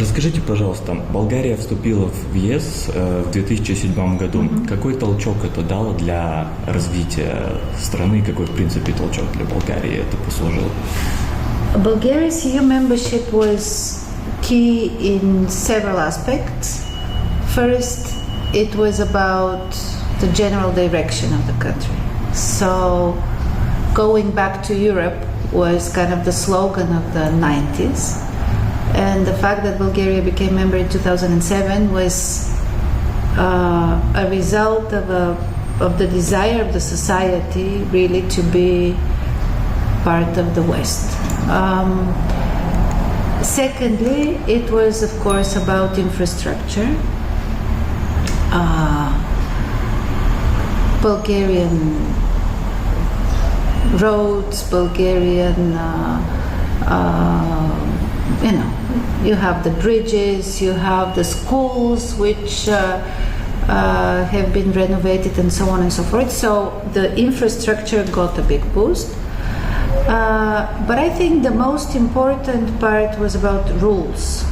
Расскажите, пожалуйста, Болгария вступила в ЕС в 2007 году. Какой толчок это дало для развития страны? Какой, в принципе, толчок для Болгарии это послужило? Bulgaria's EU membership was key in several aspects. First, it was about the general direction of the country. So, going back to Europe was kind of the slogan of the 90s. And the fact that Bulgaria became member in 2007 was a result of the desire of the society really to be part of the West. Secondly, it was of course about infrastructure. Bulgarian roads, Bulgarian you have the bridges, you have the schools which have been renovated and so on and so forth. So the infrastructure got a big boost. But I think the most important part was about rules.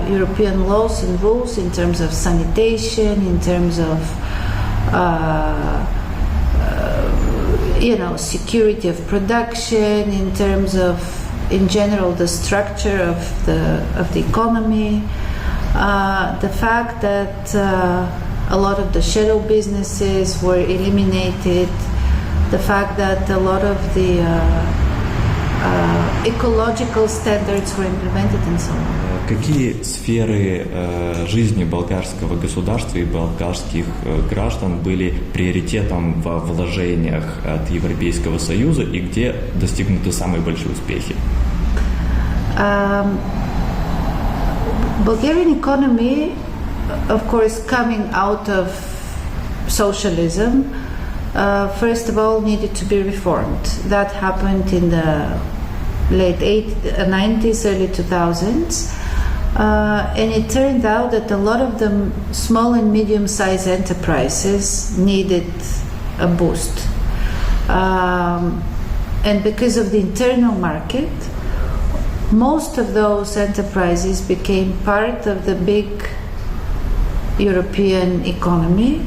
European laws and rules in terms of sanitation, in terms of security of production, in terms of in general the structure of the economy, the fact that a lot of the shadow businesses were eliminated, the fact that a lot of the ecological standards were implemented and so on. Какие сферы жизни болгарского государства и болгарских граждан были приоритетом во вложениях от Европейского Союза и где достигнуты самые большие успехи? Bulgarian economy, of course, coming out of socialism, first of all, needed to be reformed. That happened in the late 90s, early 2000s. And it turned out that a lot of the small and medium-sized enterprises needed a boost. And because of the internal market, most of those enterprises became part of the big European economy.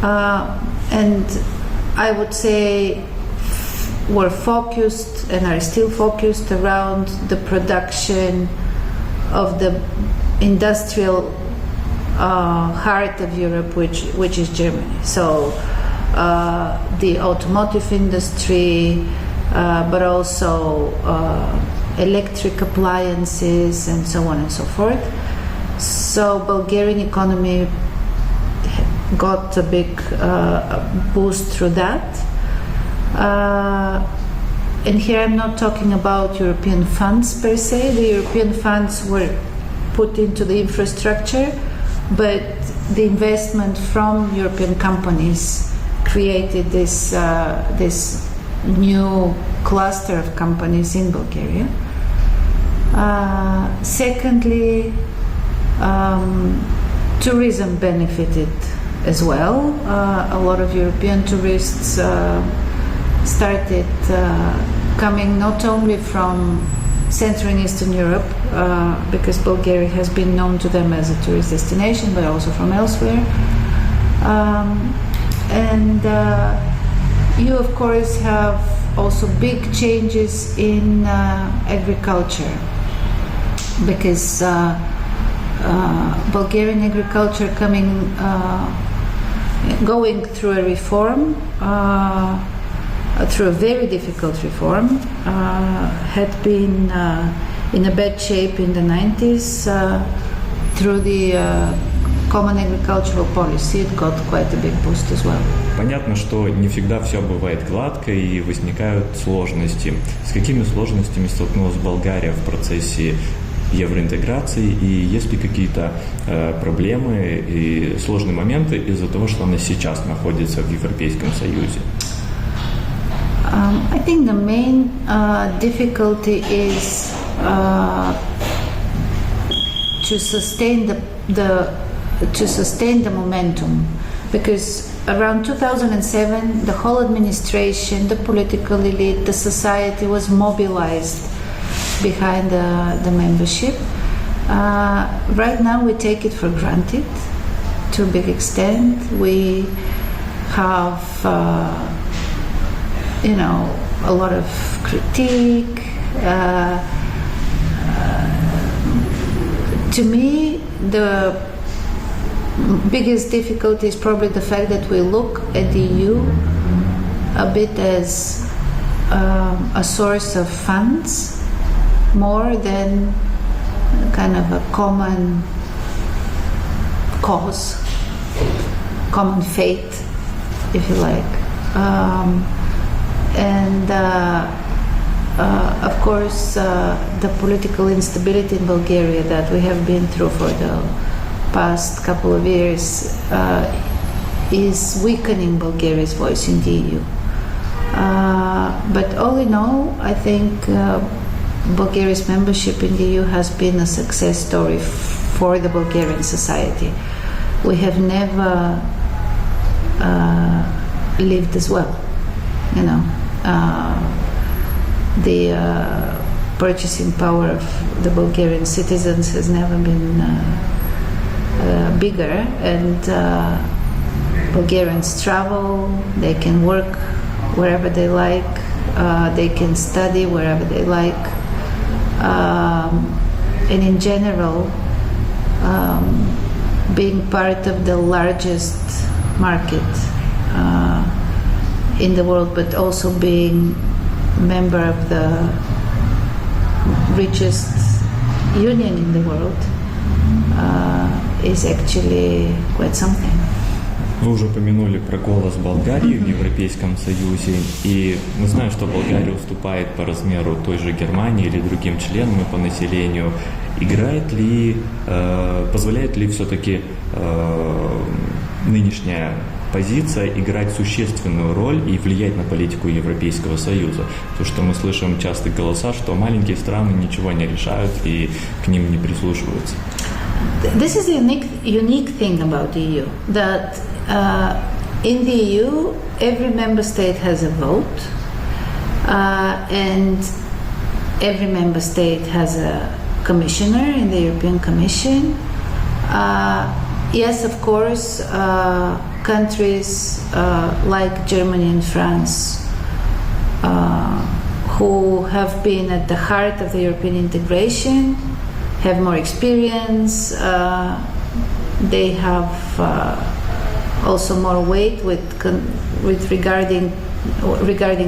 And I would say were focused and are still focused around the production of the industrial heart of Europe, which is Germany. So the automotive industry, but also electric appliances and so on and so forth. So Bulgarian economy got a big boost through that. And here I'm not talking about European funds per se. The European funds were put into the infrastructure, but the investment from European companies created this new cluster of companies in Bulgaria. Secondly, tourism benefited as well. A lot of European tourists started coming not only from Central and Eastern Europe, because Bulgaria has been known to them as a tourist destination, but also from elsewhere. And you, of course, have also big changes in agriculture, because Bulgarian agriculture going through a reform, through a very difficult reform, had been in a bad shape in the 90s. Through the common agricultural policy, it got quite a big boost as well. Понятно, что не всегда все бывает гладко и возникают сложности. С какими сложностями столкнулась Болгария в процессе евроинтеграции, и есть ли какие-то проблемы и сложные моменты из-за того, что она сейчас находится в Европейском Союзе? I think the main difficulty is to sustain the momentum, because around 2007 the whole administration, the political elite, the society was mobilized behind the membership. Right now we take it for granted to a big extent. We have a lot of critique. To me, the biggest difficulty is probably the fact that we look at the EU a bit as a source of funds more than kind of a common cause, common fate, if you like. Of course, the political instability in Bulgaria that we have been through for the past couple of years is weakening Bulgaria's voice in the EU. But all in all, I think Bulgaria's membership in the EU has been a success story for the Bulgarian society. We have never lived as well, the purchasing power of the Bulgarian citizens has never been bigger, and Bulgarians travel, they can work wherever they like, they can study wherever they like, and in general, being part of the largest market in the world, but also being member of the richest union in the world is actually quite something. Вы уже упомянули про голос Болгарии в Европейском Союзе, и мы знаем, что Болгария уступает по размеру той же Германии или другим членам и по населению. Позволяет ли все-таки нынешняя позиция играть существенную роль и влиять на политику Европейского Союза? Потому что мы слышим часто голоса, что маленькие страны ничего не решают и к ним не прислушиваются. This is the unique thing about the EU, that in the EU every member state has a vote, and every member state has a commissioner in the European Commission. Yes, of course, countries like Germany and France, who have been at the heart of the European integration, have more experience. They have also more weight regarding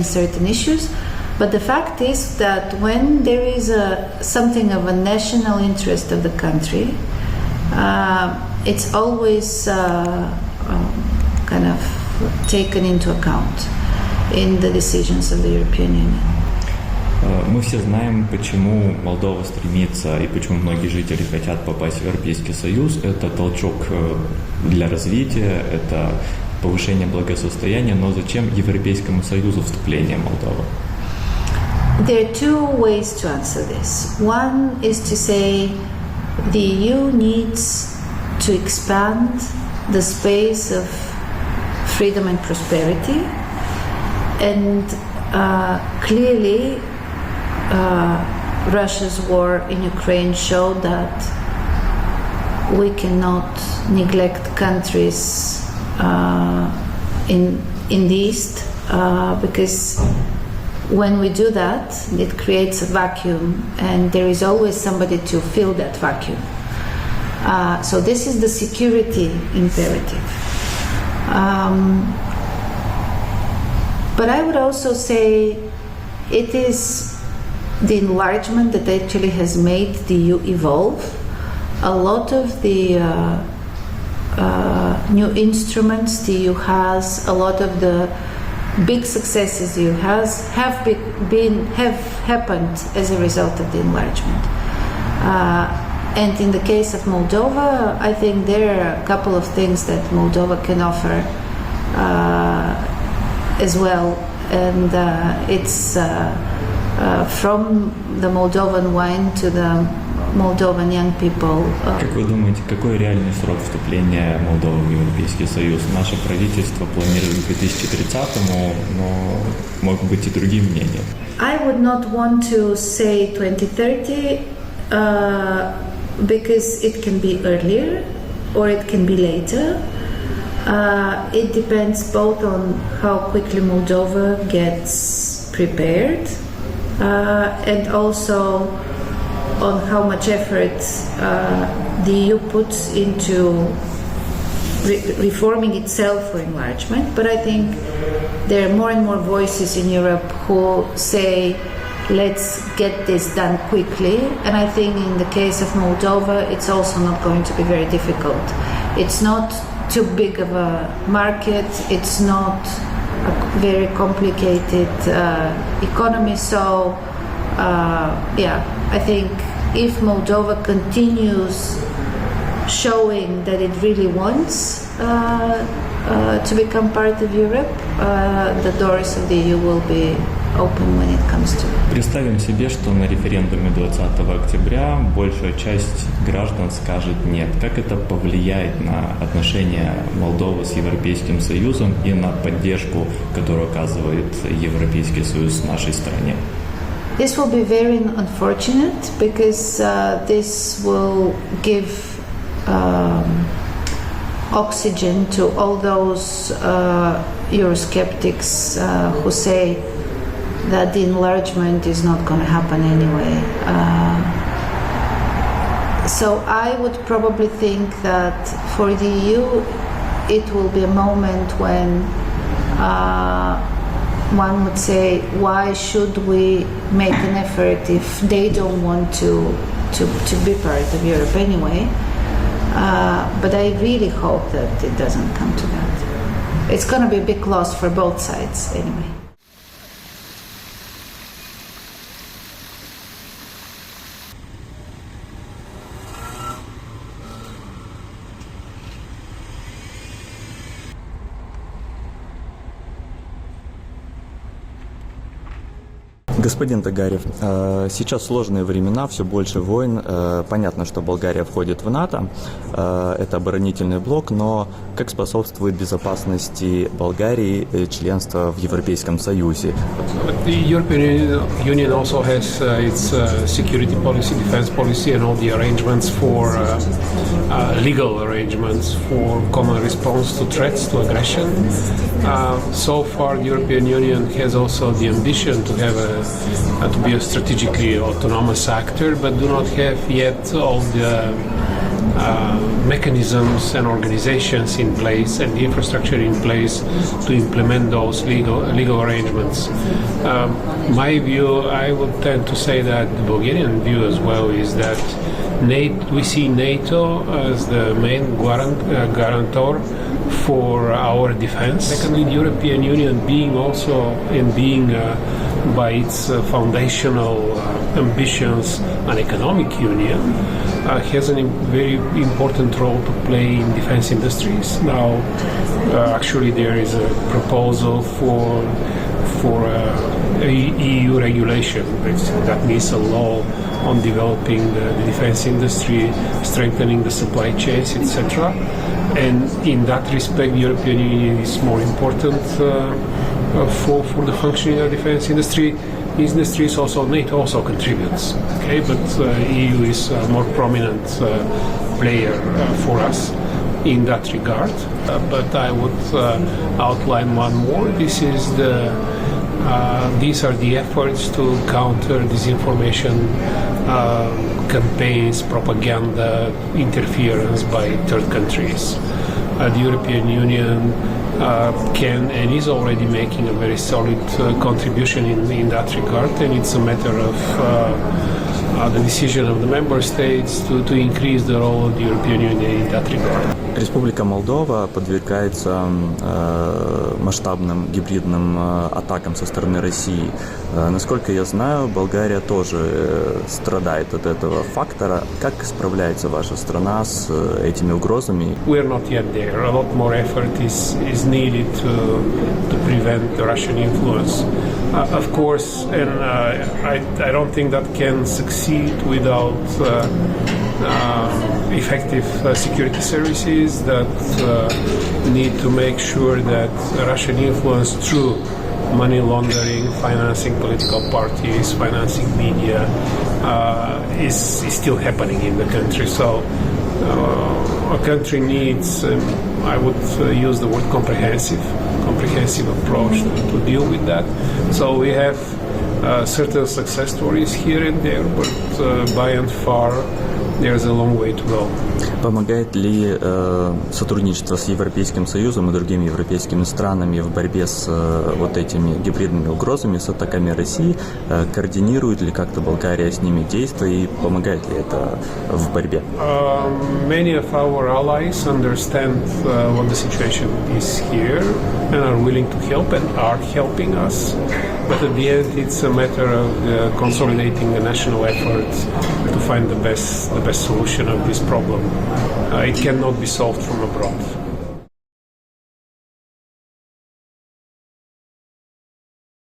certain issues. But the fact is that when there is something of a national interest of the country, it's always kind of taken into account in the decisions of the European Union. Мы все знаем, почему Молдова стремится и почему многие жители хотят попасть в Европейский Союз. Это толчок для развития, это повышение благосостояния. Но зачем Европейскому Союзу вступление Молдовы? There are two ways to answer this. One is to say the EU needs to expand the space of freedom and prosperity, and clearly Russia's war in Ukraine showed that we cannot neglect countries in the East, because when we do that, it creates a vacuum, and there is always somebody to fill that vacuum. So this is the security imperative. But I would also say it is the enlargement that actually has made the EU evolve. A lot of the new instruments the EU has, a lot of the big successes the EU has, have happened as a result of the enlargement. And in the case of Moldova, I think there are a couple of things that Moldova can offer as well and it's from the Moldovan wine to the Moldovan young people. Как вы думаете, какой реальный срок вступления Молдовы в Европейский Союз? Наше правительство планирует к 2030-му, но могут быть и другие мнения. I would not want to say 2030 because it can be earlier or it can be later. It depends both on how quickly Moldova gets prepared and also on how much effort the EU puts into reforming itself for enlargement. But I think there are more and more voices in Europe who say, let's get this done quickly. And I think in the case of Moldova, it's also not going to be very difficult. It's not too big of a market. It's not a very complicated economy. So, I think if Moldova continues showing that it really wants to become part of Europe, the doors of the EU will be open when it comes to it. Представим себе, что на референдуме 20 октября большая часть граждан скажет «нет». Как это повлияет на отношения Молдовы с Европейским Союзом и на поддержку, которую оказывает Европейский Союз нашей стране? This will be very unfortunate because this will give oxygen to all those Eurosceptics who say that the enlargement is not going to happen anyway. So I would probably think that for the EU it will be a moment when one would say, why should we make an effort if they don't want to be part of Europe anyway? But I really hope that it doesn't come to that. It's going to be a big loss for both sides anyway. Господин Тагарев, сейчас сложные времена, все больше войн. Понятно, что Болгария входит в НАТО, это оборонительный блок, но как способствует безопасности Болгарии членство в Европейском Союзе? The European Union also has its security policy, defense policy, and all the arrangements for legal arrangements for common response to threats, to aggression. So far, the European Union has also the ambition to have to be a strategically autonomous actor, but do not have yet all the mechanisms and organizations in place and the infrastructure in place to implement those legal arrangements. My view, I would tend to say that the Bulgarian view as well is that we see NATO as the main guarantor for our defense. Secondly, the European Union being by its foundational ambitions an economic union has a very important role to play in defense industries. Now, actually, there is a proposal for EU regulation that means a law on developing the defense industry, strengthening the supply chains, etc. And in that respect, the European Union is more important for the functioning of the defense industry. Industries also, NATO also contributes, okay, but EU is a more prominent player for us in that regard. But I would outline one more. These are the efforts to counter disinformation campaigns, propaganda, interference by third countries. The European Union can and is already making a very solid contribution in that regard, and it's a matter of the decision of the member states to increase the role of the European Union in that regard. Республика Молдова подвергается масштабным гибридным атакам со стороны России. Насколько я знаю, Болгария тоже страдает от этого фактора. Как справляется ваша страна с этими угрозами? We are not yet there. A lot more effort is needed to prevent the Russian influence. Of course, and I don't think that can succeed without effective security services that need to make sure that Russian influence through money laundering, financing political parties, financing media is still happening in the country. So a country needs, I would use the word comprehensive approach to deal with that. So we have certain success stories here and there, but by and far there's a long way to go. Помогает ли сотрудничество с Европейским Союзом и другими европейскими странами в борьбе с вот этими гибридными угрозами, с атаками России? Координирует ли как-то Болгария с ними действия и помогает ли это в борьбе? Many of our allies understand what the situation is here and are willing to help and are helping us. But at the end, it's a matter of consolidating a national effort to find the best solution of this problem. It cannot be solved from abroad.